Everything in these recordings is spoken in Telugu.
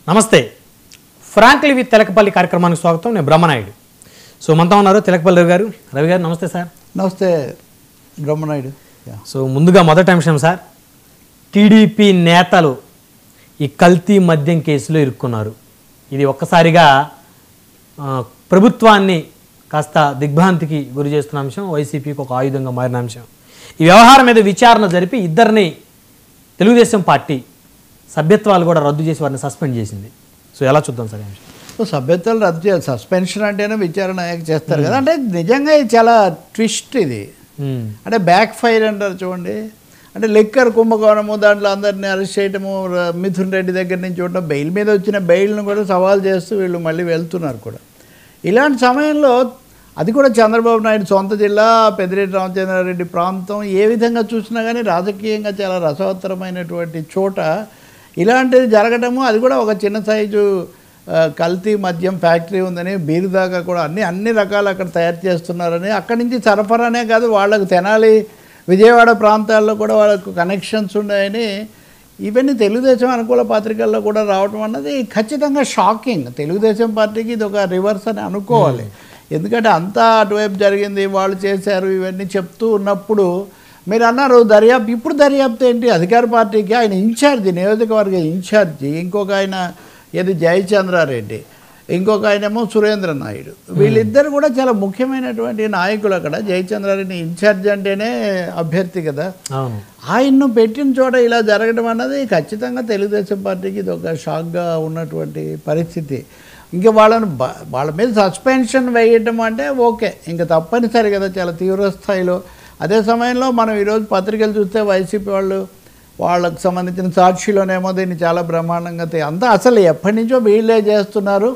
నమస్తే ఫ్రాంక్లీ విత్ తెలకపల్లి కార్యక్రమానికి స్వాగతం. నేను బ్రహ్మనాయుడు. సో మనతో ఉన్నారు తెలకపల్లి రవి గారు. నమస్తే సార్. నమస్తే బ్రహ్మనాయుడు. సో ముందుగా మొదటి అంశం సార్, టీడీపీ నేతలు ఈ కల్తీ మద్యం కేసులో ఇరుక్కున్నారు. ఇది ఒక్కసారిగా ప్రభుత్వాన్ని కాస్త దిగ్భ్రాంతికి గురి చేస్తున్న అంశం, వైసీపీకి ఒక ఆయుధంగా మారిన అంశం. ఈ వ్యవహారం మీద విచారణ జరిపి ఇద్దరిని తెలుగుదేశం పార్టీ సభ్యత్వాలు కూడా రద్దు చేసి వారిని సస్పెండ్ చేసింది. సో ఎలా చూద్దాం సార్ అంశం? సో సభ్యత్వాలు రద్దు చేయాలి, సస్పెన్షన్ అంటేనే విచారణ చేస్తారు కదా. అంటే నిజంగా ఇది చాలా ట్విస్ట్. ఇది అంటే బ్యాక్ ఫైర్ అంటారు చూడండి. అంటే లిక్కర్ కుంభకోణము, దాంట్లో అందరినీ అరెస్ట్ చేయటము, మిథున్ రెడ్డి దగ్గర నుంచి చూడటం, బెయిల్ మీద వచ్చిన బెయిల్ను కూడా సవాల్ చేస్తూ వీళ్ళు మళ్ళీ వెళ్తున్నారు కూడా. ఇలాంటి సమయంలో అది కూడా చంద్రబాబు నాయుడు సొంత జిల్లా పెద్దిరెడ్డి రామచంద్రారెడ్డి ప్రాంతం, ఏ విధంగా చూసినా కానీ రాజకీయంగా చాలా రసవత్తరమైనటువంటి చోట ఇలాంటిది జరగటము, అది కూడా ఒక చిన్న సైజు కల్తీ మద్యం ఫ్యాక్టరీ ఉందని, బీరు దాకా కూడా అన్ని రకాలు అక్కడ తయారు చేస్తున్నారని, అక్కడి నుంచి సరఫరానే కాదు వాళ్ళకు తెనాలి విజయవాడ ప్రాంతాల్లో కూడా వాళ్ళకు కనెక్షన్స్ ఉన్నాయని ఇవన్నీ తెలుగుదేశం అనుకూల పత్రికల్లో కూడా రావటం అన్నది ఖచ్చితంగా షాకింగ్. తెలుగుదేశం పార్టీకి ఇది ఒక రివర్స్ అని అనుకోవాలి. ఎందుకంటే అంతా అటువైపు జరిగింది, వాళ్ళు చేశారు ఇవన్నీ చెప్తూ ఉన్నప్పుడు మీరు అన్నారు దర్యాప్తు. ఇప్పుడు దర్యాప్తు ఏంటి? అధికార పార్టీకి ఆయన ఇన్ఛార్జి, నియోజకవర్గ ఇన్ఛార్జి, ఇంకొక ఆయన ఏది జయచంద్రారెడ్డి, ఇంకొక ఆయనేమో సురేంద్ర నాయుడు. వీళ్ళిద్దరు కూడా చాలా ముఖ్యమైనటువంటి నాయకులు అక్కడ. జయచంద్రారెడ్డి ఇన్ఛార్జ్ అంటేనే అభ్యర్థి కదా. ఆయన్ను పెట్టిన చోట ఇలా జరగడం అన్నది ఖచ్చితంగా తెలుగుదేశం పార్టీకి ఇది ఒక షాక్గా ఉన్నటువంటి పరిస్థితి. ఇంకా వాళ్ళ మీద సస్పెన్షన్ వేయటం అంటే ఓకే, ఇంకా తప్పనిసరి కదా, చాలా తీవ్ర స్థాయిలో. అదే సమయంలో మనం ఈరోజు పత్రికలు చూస్తే వైసీపీ వాళ్ళకు సంబంధించిన సాక్షిలోనేమో దీన్ని చాలా బ్రహ్మాండంగా అంతా అసలు ఎప్పటి నుంచో వీళ్ళే చేస్తున్నారు,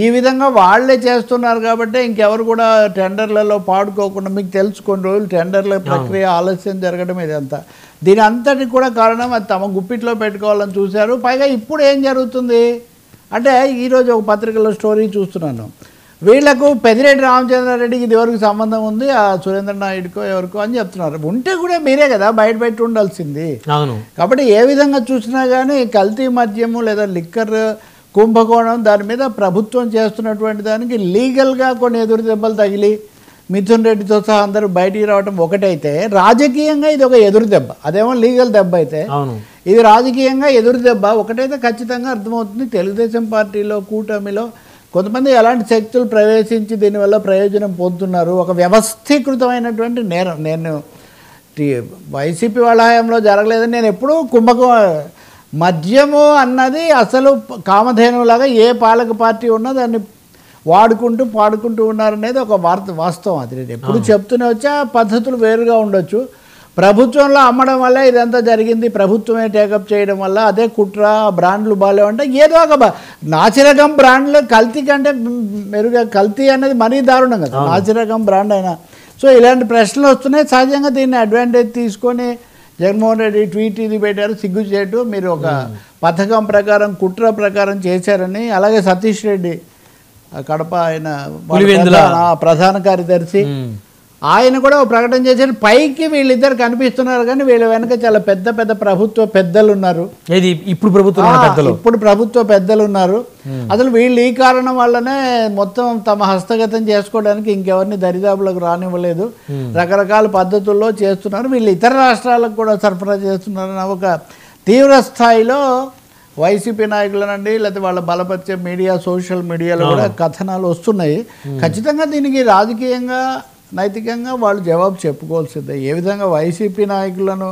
ఈ విధంగా వాళ్ళే చేస్తున్నారు కాబట్టి ఇంకెవరు కూడా టెండర్లలో పాడుకోకుండా, మీకు తెలుసు కొన్ని రోజులు టెండర్ల ప్రక్రియ ఆలస్యం జరగడం ఇదంతా. దీని అంతటి కూడా కారణం అది తమ గుప్పిట్లో పెట్టుకోవాలని చూశారు. పైగా ఇప్పుడు ఏం జరుగుతుంది అంటే, ఈరోజు ఒక పత్రికలో స్టోరీ చూస్తున్నాను, వీళ్లకు పెద్దిరెడ్డి రామచంద్రారెడ్డికి ఇది ఎవరికి సంబంధం ఉంది, ఆ సురేంద్ర నాయుడుకో ఎవరికో అని చెప్తున్నారు. ఉంటే కూడా మీరే కదా బయట ఉండాల్సింది. కాబట్టి ఏ విధంగా చూసినా కానీ కల్తీ మద్యము లేదా లిక్కర్ కుంభకోణం, దాని మీద ప్రభుత్వం చేస్తున్నటువంటి దానికి లీగల్గా కొన్ని ఎదురు దెబ్బలు తగిలి మిథున్ రెడ్డితో సహా అందరూ బయటికి రావడం ఒకటైతే, రాజకీయంగా ఇది ఒక ఎదురు దెబ్బ. అదేమో లీగల్ దెబ్బ అయితే, ఇది రాజకీయంగా ఎదురు దెబ్బ ఒకటైతే ఖచ్చితంగా అర్థమవుతుంది. తెలుగుదేశం పార్టీలో కూటమిలో కొంతమంది ఎలాంటి శక్తులు ప్రవేశించి దీనివల్ల ప్రయోజనం పొందుతున్నారు. ఒక వ్యవస్థీకృతమైనటువంటి నేరం. నేను వైసీపీ వాళ్ళ హయాంలో జరగలేదని నేను ఎప్పుడూ మద్యము అన్నది అసలు కామధేనులాగా ఏ పాలక పార్టీ ఉన్నా దాన్ని పాడుకుంటూ ఉన్నారనేది ఒక వాస్తవం. అది నేను ఎప్పుడు చెప్తూనే వచ్చా. పద్ధతులు వేరుగా ఉండొచ్చు. ప్రభుత్వంలో అమ్మడం వల్ల ఇదంతా జరిగింది, ప్రభుత్వమే టేకప్ చేయడం వల్ల అదే కుట్ర. బ్రాండ్లు బాగాలేవంటే ఏదో ఒక నాసిరకం బ్రాండ్లు కల్తీ కంటే మెరుగా, కల్తీ అనేది మరీ దారుణం కదా నాసిరకం బ్రాండ్ అయినా. సో ఇలాంటి ప్రశ్నలు వస్తున్నాయి. సహజంగా దీన్ని అడ్వాంటేజ్ తీసుకొని జగన్మోహన్ రెడ్డి ట్వీట్ ఇది పెట్టారు, సిగ్గుచేటు, మీరు ఒక పథకం ప్రకారం కుట్ర ప్రకారం చేశారని. అలాగే సతీష్ రెడ్డి కడప ఆయన ప్రధాన కార్యదర్శి, ఆయన కూడా ఒక ప్రకటన చేశారు. పైకి వీళ్ళిద్దరు కనిపిస్తున్నారు కానీ వీళ్ళ వెనక చాలా పెద్ద పెద్ద ప్రభుత్వ పెద్దలు ఉన్నారు. ఇప్పుడు ప్రభుత్వ పెద్దలు ఉన్నారు. అసలు వీళ్ళు ఈ కారణం వల్లనే మొత్తం తమ హస్తగతం చేసుకోవడానికి ఇంకెవరిని దరిదాపులకు రానివ్వలేదు. రకరకాల పద్ధతుల్లో చేస్తున్నారు. వీళ్ళు ఇతర రాష్ట్రాలకు కూడా సరఫరా చేస్తున్నారని ఒక తీవ్ర స్థాయిలో వైసీపీ నాయకులనండి, లేకపోతే వాళ్ళ బలపరిచే మీడియా, సోషల్ మీడియాలో కూడా కథనాలు వస్తున్నాయి. ఖచ్చితంగా దీనికి రాజకీయంగా నైతికంగా వాళ్ళు జవాబు చెప్పుకోవాల్సిందే. ఏ విధంగా వైసీపీ నాయకులను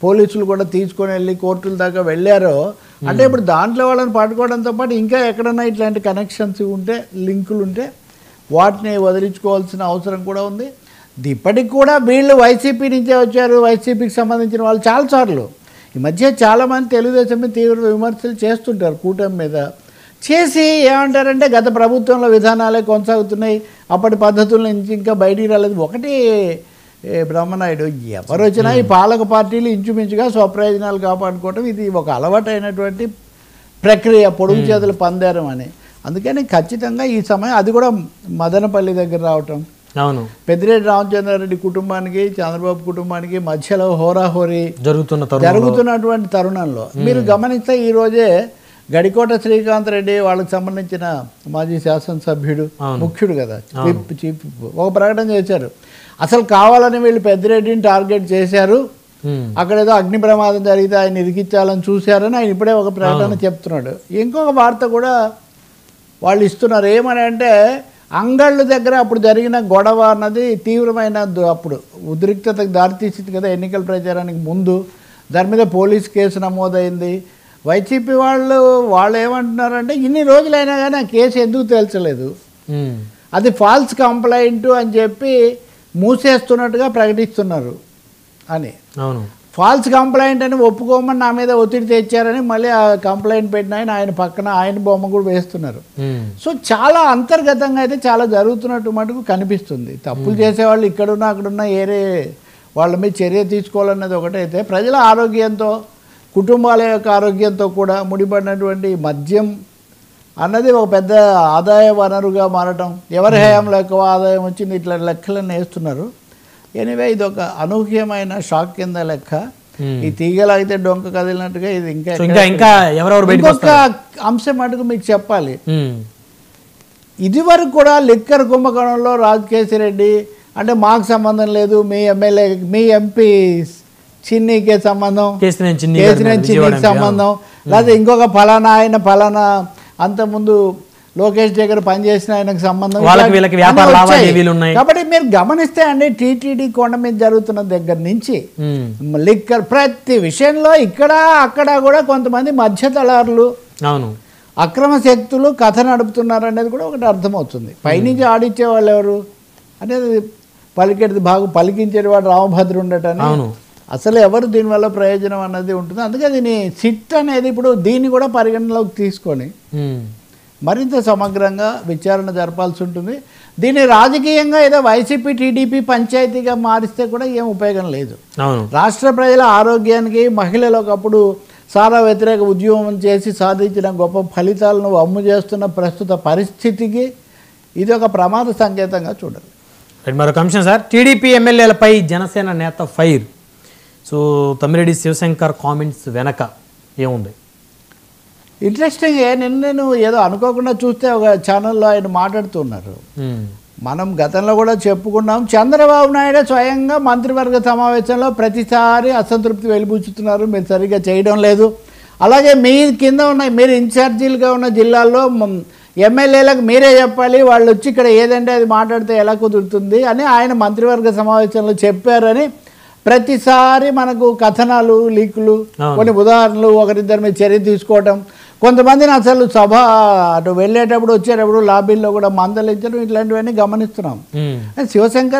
పోలీసులు కూడా తీసుకొని వెళ్ళి కోర్టుల దాకా వెళ్ళారో, అంటే ఇప్పుడు దాంట్లో వాళ్ళని పట్టుకోవడంతో పాటు ఇంకా ఎక్కడన్నా ఇట్లాంటి కనెక్షన్స్ ఉంటే, లింకులు ఉంటే వాటిని వదిలించుకోవాల్సిన అవసరం కూడా ఉంది. ఇప్పటికి కూడా వీళ్ళు వైసీపీ నుంచే వచ్చారు, వైసీపీకి సంబంధించిన వాళ్ళు చాలాసార్లు ఈ మధ్య చాలామంది తెలుగుదేశం మీద తీవ్ర విమర్శలు చేస్తుంటారు కూటమి మీద. చేసి ఏమంటారంటే గత ప్రభుత్వంలో విధానాలే కొనసాగుతున్నాయి, అప్పటి పద్ధతుల నుంచి ఇంకా బయటికి రాలేదు. ఒకటి బ్రహ్మనాయుడు, ఎవరు వచ్చినా ఈ పాలక పార్టీలు ఇంచుమించుగా స్వప్రయోజనాలు కాపాడుకోవటం ఇది ఒక అలవాటైనటువంటి ప్రక్రియ, పొడుగు చేతులు పందేరం అని. అందుకని ఖచ్చితంగా ఈ సమయం అది కూడా మదనపల్లి దగ్గర రావటం, పెద్దిరెడ్డి రామచంద్రారెడ్డి కుటుంబానికి చంద్రబాబు కుటుంబానికి మధ్యలో హోరాహోరీ జరుగుతున్నటువంటి తరుణంలో మీరు గమనిస్తే ఈరోజే గడికోట శ్రీకాంత్ రెడ్డి వాళ్ళకి సంబంధించిన మాజీ శాసనసభ్యుడు, ముఖ్యుడు కదా, చీఫ్ ఒక ప్రకటన చేశారు. అసలు కావాలని వీళ్ళు పెద్దిరెడ్డిని టార్గెట్ చేశారు, అక్కడ ఏదో అగ్ని ప్రమాదం జరిగితే ఆయన ఇరికించాలని చూశారని ఆయన ఇప్పుడే ఒక ప్రకటన చెప్తున్నాడు. ఇంకొక వార్త కూడా వాళ్ళు ఇస్తున్నారు. ఏమని అంటే అంగళ్ళు దగ్గర అప్పుడు జరిగిన గొడవ అన్నది తీవ్రమైన అప్పుడు ఉద్రిక్తతకు దారితీసింది కదా ఎన్నికల ప్రచారానికి ముందు. దాని మీద పోలీస్ కేసు నమోదైంది. వైసీపీ వాళ్ళు ఏమంటున్నారంటే ఇన్ని రోజులైనా కానీ ఆ కేసు ఎందుకు తేల్చలేదు, అది ఫాల్స్ కంప్లైంట్ అని చెప్పి మూసేస్తున్నట్టుగా ప్రకటిస్తున్నారు అని. అవును, ఫాల్స్ కంప్లైంట్ అని ఒప్పుకోమని నా మీద ఒత్తిడి తెచ్చారని మళ్ళీ ఆ కంప్లైంట్ పెట్టిన ఆయన పక్కన ఆయన బొమ్మ కూడా వేస్తున్నారు. సో చాలా అంతర్గతంగా అయితే చాలా జరుగుతున్నట్టు మటుకు కనిపిస్తుంది. తప్పులు చేసేవాళ్ళు ఇక్కడున్నా అక్కడున్నా ఏరే వాళ్ళ మీద చర్య తీసుకోవాలన్నది ఒకటైతే, ప్రజల ఆరోగ్యంతో కుటుంబాల యొక్క ఆరోగ్యంతో కూడా ముడిపడినటువంటి మద్యం అన్నది ఒక పెద్ద ఆదాయ వనరుగా మారటం, ఎవరి హయాంలో ఎక్కువ ఆదాయం వచ్చింది ఇట్లా లెక్కలన్నీ వేస్తున్నారు. ఎనివే ఇది ఒక అనూహ్యమైన షాక్ కింద లెక్క. ఈ తీగలాగితే డొంక కదిలినట్టుగా ఇది ఇంకా ఇంకొక అంశం మటుకు మీకు చెప్పాలి. ఇది వరకు కూడా లిక్కర్ కుంభకోణంలో రాజకేశ్వర రెడ్డి అంటే మాకు సంబంధం లేదు, మీ ఎమ్మెల్యే మీ ఎంపీ చిన్నీకే సంబంధం, చిన్నీకి సంబంధం, లేదా ఇంకొక ఫలానా ఆయన ఫలానా అంతకుముందు లోకేష్ దగ్గర పనిచేసిన ఆయనకు సంబంధం. కాబట్టి మీరు గమనిస్తే అండి టీటీడీ కొండ మీద జరుగుతున్న దగ్గర నుంచి లిక్కర్ ప్రతి విషయంలో ఇక్కడ అక్కడ కూడా కొంతమంది మధ్యతలారులు, అక్రమ శక్తులు కథ నడుపుతున్నారు అనేది కూడా ఒకటి అర్థమవుతుంది. పైనుంచి ఆడిచ్చే వాళ్ళు ఎవరు అనేది పలికేది పలికించేది వాడు రామభద్ర ఉండటని. అసలు ఎవరు దీనివల్ల ప్రయోజనం అన్నది ఉంటుంది. అందుకే దీని సిట్ అనేది ఇప్పుడు దీన్ని కూడా పరిగణలోకి తీసుకొని మరింత సమగ్రంగా విచారణ జరపాల్సి ఉంటుంది. దీన్ని రాజకీయంగా ఏదో వైసీపీ టీడీపీ పంచాయతీగా మారిస్తే కూడా ఏం ఉపయోగం లేదు. రాష్ట్ర ప్రజల ఆరోగ్యానికి మహిళలు ఒకప్పుడు సారా వ్యతిరేక ఉద్యమం చేసి సాధించిన గొప్ప ఫలితాలను అమ్ము చేస్తున్న ప్రస్తుత పరిస్థితికి ఇది ఒక ప్రమాద సంకేతంగా చూడాలి. మరొక అంశం సార్, టీడీపీ ఎమ్మెల్యేలపై జనసేన నేత fire. So Tammireddy Shivashankar comments వెనక ఏముంది? ఇంట్రెస్టింగ్. నేను ఏదో అనుకోకుండా చూస్తే ఒక ఛానల్లో ఆయన మాట్లాడుతున్నారు. మనం గతంలో కూడా చెప్పుకున్నాం, చంద్రబాబు నాయుడు స్వయంగా మంత్రివర్గ సమావేశంలో ప్రతిసారి అసంతృప్తి వెలిబుచ్చుతున్నారు, మీరు సరిగ్గా చేయడం లేదు. అలాగే మీ కింద ఉన్న మీరు ఇన్ఛార్జీలుగా ఉన్న జిల్లాల్లో ఎమ్మెల్యేలకు మీరే చెప్పాలి, వాళ్ళు వచ్చి ఇక్కడ ఏదంటే అది మాట్లాడితే ఎలా కుదురుతుంది అని ఆయన మంత్రివర్గ సమావేశంలో చెప్పారని ప్రతిసారి మనకు కథనాలు లీకులు కొన్ని ఉదాహరణలు ఒకరిద్దరి మీద చర్య తీసుకోవటం, కొంతమందిని అసలు సభ అటు వెళ్ళేటప్పుడు వచ్చేటప్పుడు లాబీల్లో కూడా మందలించడం, ఇట్లాంటివన్నీ గమనిస్తున్నాం. శివశంకర్